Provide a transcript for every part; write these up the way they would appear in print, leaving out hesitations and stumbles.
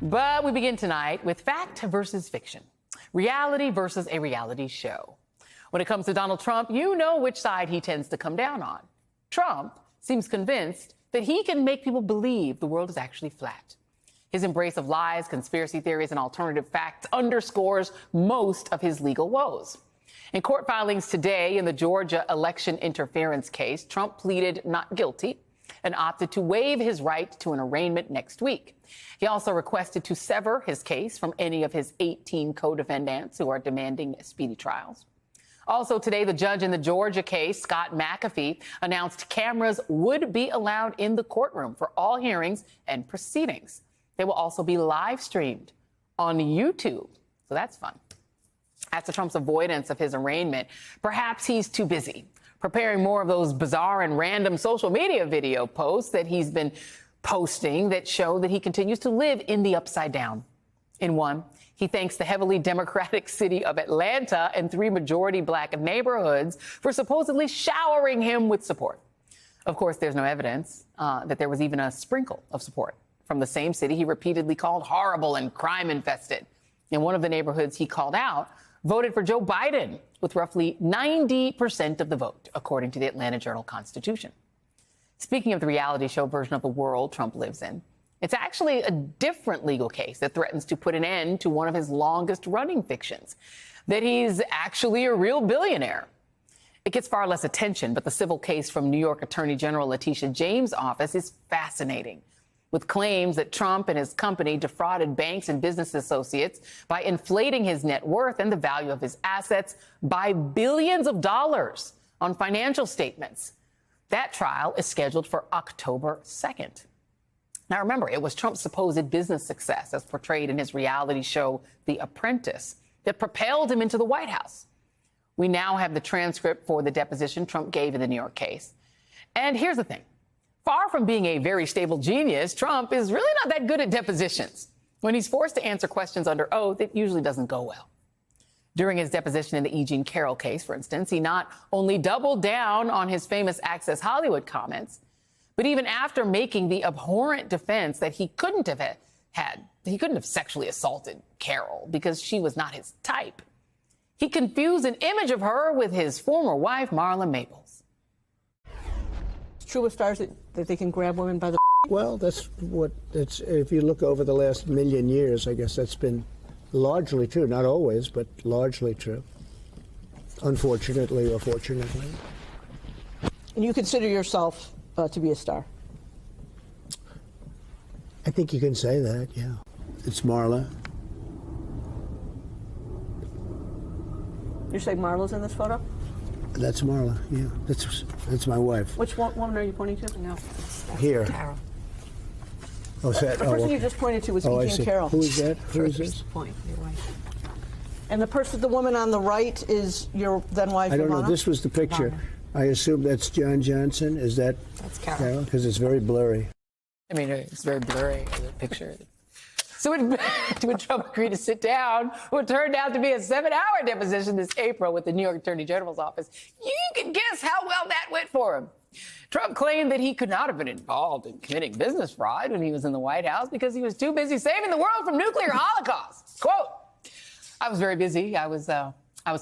But we begin tonight with fact versus fiction, reality versus a reality show. When it comes to Donald Trump, you know which side he tends to come down on. Trump seems convinced that he can make people believe the world is actually flat. His embrace of lies, conspiracy theories, and alternative facts underscores most of his legal woes. In court filings today in the Georgia election interference case, Trump pleaded not guilty and opted to waive his right to an arraignment next week. He also requested to sever his case from any of his 18 co-defendants who are demanding speedy trials. Also today, the judge in the Georgia case, Scott McAfee, announced cameras would be allowed in the courtroom for all hearings and proceedings. They will also be live streamed on YouTube, so that's fun. As to Trump's avoidance of his arraignment, perhaps he's too busy preparing more of those bizarre and random social media video posts that he's been posting that show that he continues to live in the upside down. In one, he thanks the heavily Democratic city of Atlanta and 3 majority black neighborhoods for supposedly showering him with support. Of course, there's no evidence that there was even a sprinkle of support from the same city he repeatedly called horrible and crime infested. In one of the neighborhoods he called out, voted for Joe Biden with roughly 90% of the vote, according to the Atlanta Journal-Constitution. Speaking of the reality show version of the world Trump lives in, it's actually a different legal case that threatens to put an end to one of his longest-running fictions, that he's actually a real billionaire. It gets far less attention, but the civil case from New York Attorney General Letitia James' office is fascinating, with claims that Trump and his company defrauded banks and business associates by inflating his net worth and the value of his assets by billions of dollars on financial statements. That trial is scheduled for October 2nd. Now, remember, it was Trump's supposed business success, as portrayed in his reality show, The Apprentice, that propelled him into the White House. We now have the transcript for the deposition Trump gave in the New York case. And here's the thing. Far from being a very stable genius, Trump is really not that good at depositions. When he's forced to answer questions under oath, it usually doesn't go well. During his deposition in the E. Jean Carroll case, for instance, he not only doubled down on his famous Access Hollywood comments, but even after making the abhorrent defense that he couldn't have sexually assaulted Carroll because she was not his type, he confused an image of her with his former wife, Marla Maples. It's true with stars that they can grab women by the... Well, if you look over the last million years, I guess that's been largely true. Not always, but largely true. Unfortunately or fortunately. And you consider yourself to be a star? I think you can say that, yeah. It's Marla. You're saying Marla's in this photo? That's Marla, yeah. That's my wife. Which woman are you pointing to? No. Here. Carol. Oh, is that? The person you just pointed to was E. Jean Carroll. Who is that? Who is this? Point, your wife. And the woman on the right is your then wife, I don't know. Ivana? This was the picture. Ivana. I assume that's John Johnson. Is that? That's Carol. Because it's very blurry. I mean, it's very blurry, the picture. So when Trump agreed to sit down, what turned out to be a 7-hour deposition this April with the New York Attorney General's office, you can guess how well that went for him. Trump claimed that he could not have been involved in committing business fraud when he was in the White House because he was too busy saving the world from nuclear holocaust. Quote, I was very busy. I was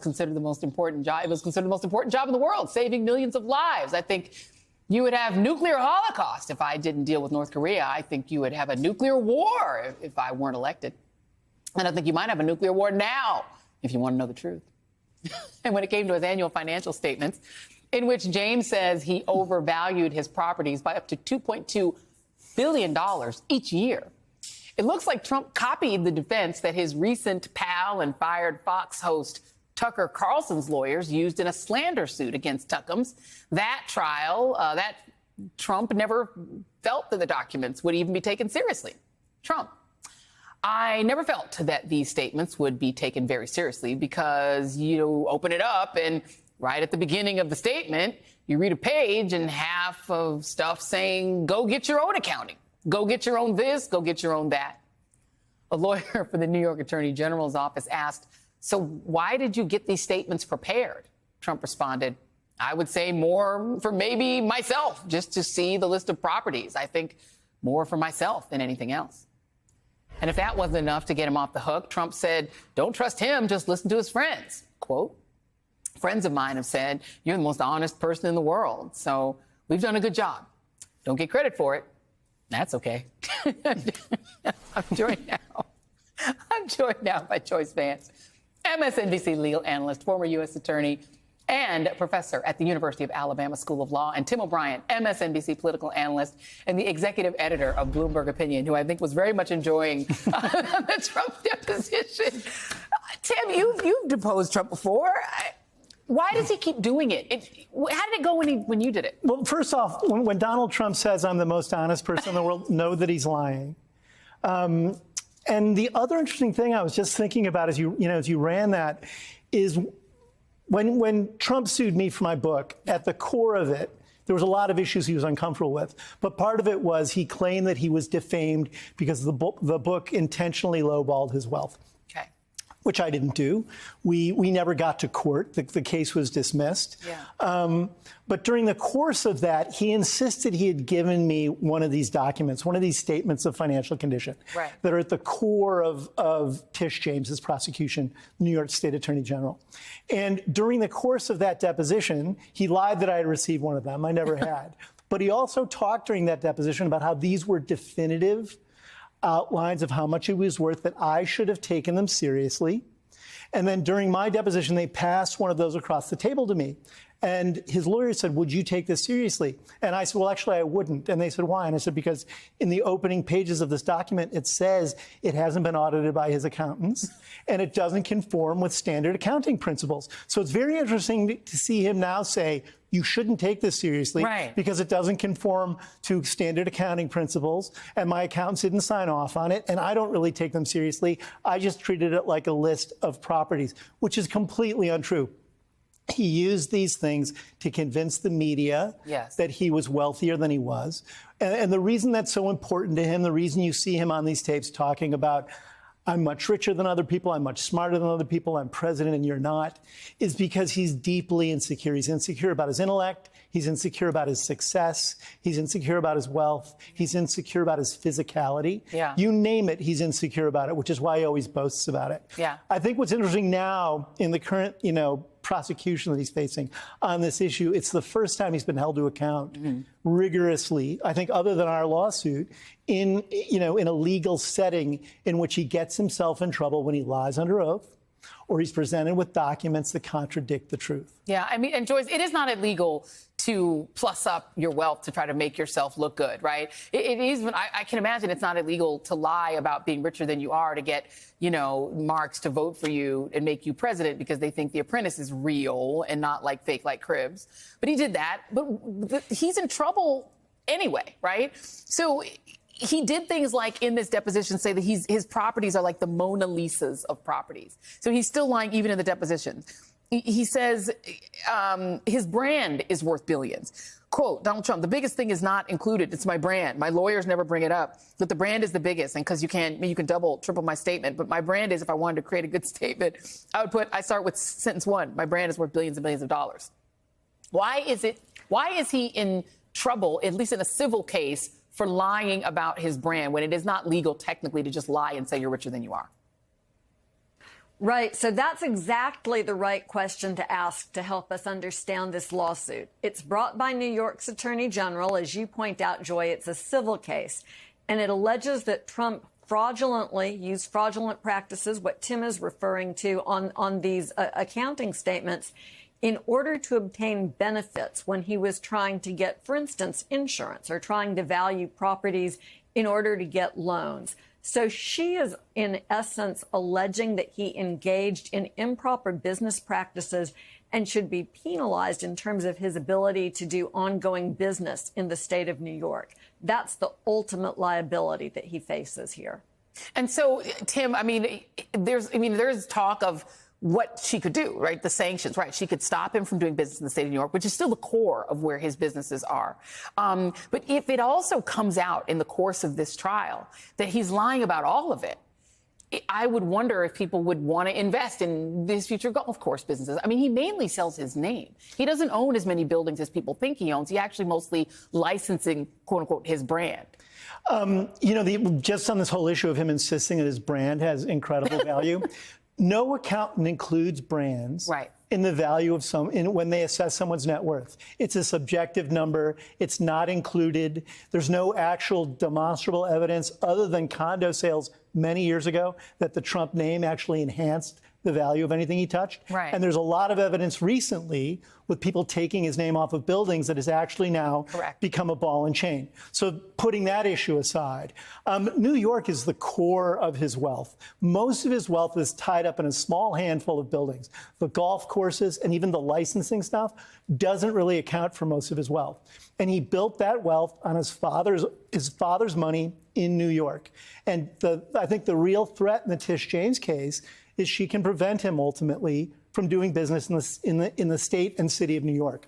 considered the most important job. It was considered the most important job in the world, saving millions of lives. I think you would have nuclear holocaust if I didn't deal with North Korea. I think you would have a nuclear war if I weren't elected. And I think you might have a nuclear war now, if you want to know the truth. And when it came to his annual financial statements, in which James says he overvalued his properties by up to $2.2 billion each year, it looks like Trump copied the defense that his recent pal and fired Fox host Tucker Carlson's lawyers used in a slander suit against Tuckums. That trial, that Trump never felt that the documents would even be taken seriously. Trump, I never felt that these statements would be taken very seriously because you open it up and right at the beginning of the statement, you read a page and half of stuff saying, go get your own accounting. Go get your own this, go get your own that. A lawyer for the New York Attorney General's office asked, so why did you get these statements prepared? Trump responded, I would say more for maybe myself, just to see the list of properties. I think more for myself than anything else. And if that wasn't enough to get him off the hook, Trump said, don't trust him, just listen to his friends. Quote, friends of mine have said, you're the most honest person in the world. So we've done a good job. Don't get credit for it. That's okay. I'm joined now by Joyce Vance, MSNBC legal analyst, former U.S. attorney, and professor at the University of Alabama School of Law, and Tim O'Brien, MSNBC political analyst and the executive editor of Bloomberg Opinion, who I think was very much enjoying the Trump deposition. Tim, you've deposed Trump before. Why does he keep doing it? How did it go when you did it? Well, first off, when Donald Trump says I'm the most honest person in the world, know that he's lying. And the other interesting thing I was just thinking about as you ran that is when Trump sued me for my book, at the core of it, there was a lot of issues he was uncomfortable with. But part of it was he claimed that he was defamed because the book intentionally lowballed his wealth. Okay. Which I didn't do. We never got to court. The case was dismissed. Yeah. But during the course of that, he insisted he had given me one of these documents, one of these statements of financial condition right. that are at the core of Tish James's prosecution, New York State Attorney General. And during the course of that deposition, he lied that I had received one of them. I never had. But he also talked during that deposition about how these were definitive outlines of how much it was worth, that I should have taken them seriously. And then during my deposition, they passed one of those across the table to me. And his lawyer said, would you take this seriously? And I said, well, actually, I wouldn't. And they said, why? And I said, because in the opening pages of this document, it says it hasn't been audited by his accountants, and it doesn't conform with standard accounting principles. So it's very interesting to see him now say, you shouldn't take this seriously right. because it doesn't conform to standard accounting principles, and my accountants didn't sign off on it, and I don't really take them seriously. I just treated it like a list of properties, which is completely untrue. He used these things to convince the media yes. that he was wealthier than he was. And the reason that's so important to him, the reason you see him on these tapes talking about, I'm much richer than other people, I'm much smarter than other people, I'm president and you're not, is because he's deeply insecure. He's insecure about his intellect. He's insecure about his success. He's insecure about his wealth. He's insecure about his physicality. Yeah. You name it, he's insecure about it, which is why he always boasts about it. Yeah. I think what's interesting now in the current, prosecution that he's facing on this issue, it's the first time he's been held to account rigorously, I think, other than our lawsuit, in a legal setting in which he gets himself in trouble when he lies under oath, or he's presented with documents that contradict the truth. Yeah, I mean, and Joyce, it is not illegal to plus up your wealth to try to make yourself look good, right? It is, I can imagine it's not illegal to lie about being richer than you are to get, marks to vote for you and make you president because they think The Apprentice is real and not like fake like Cribs. But he did that, but he's in trouble anyway, right? So he did things like in this deposition say that his properties are like the Mona Lisas of properties. So he's still lying even in the deposition. He says his brand is worth billions. Quote, Donald Trump, the biggest thing is not included. It's my brand. My lawyers never bring it up, but the brand is the biggest. And because you can double, triple my statement. But my brand is, if I wanted to create a good statement, I start with sentence one. My brand is worth billions and billions of dollars. Why is he in trouble, at least in a civil case, for lying about his brand when it is not legal technically to just lie and say you're richer than you are? Right. So that's exactly the right question to ask to help us understand this lawsuit. It's brought by New York's Attorney General. As you point out, Joy, it's a civil case, and it alleges that Trump fraudulently used fraudulent practices, what Tim is referring to on these accounting statements, in order to obtain benefits when he was trying to get, for instance, insurance or trying to value properties in order to get loans. So she is, in essence, alleging that he engaged in improper business practices and should be penalized in terms of his ability to do ongoing business in the state of New York. That's the ultimate liability that he faces here. And so, Tim, there's talk of what she could do, right? The sanctions, right? She could stop him from doing business in the state of New York, which is still the core of where his businesses are. But if it also comes out in the course of this trial that he's lying about all of it, I would wonder if people would want to invest in these future golf course businesses. I mean, he mainly sells his name. He doesn't own as many buildings as people think he owns. He actually mostly licensing, quote unquote, his brand. Just on this whole issue of him insisting that his brand has incredible value, no accountant includes brands Right. in the value of when they assess someone's net worth. It's a subjective number. It's not included. There's no actual demonstrable evidence other than condo sales many years ago that the Trump name actually enhanced the value of anything he touched. Right. And there's a lot of evidence recently with people taking his name off of buildings that has actually now Correct. become a ball and chain. So putting that issue aside, New York is the core of his wealth. Most of his wealth is tied up in a small handful of buildings. The golf courses and even the licensing stuff doesn't really account for most of his wealth. And he built that wealth on his father's money in New York. And I think the real threat in the Tish James case is she can prevent him ultimately from doing business in the state and city of New York.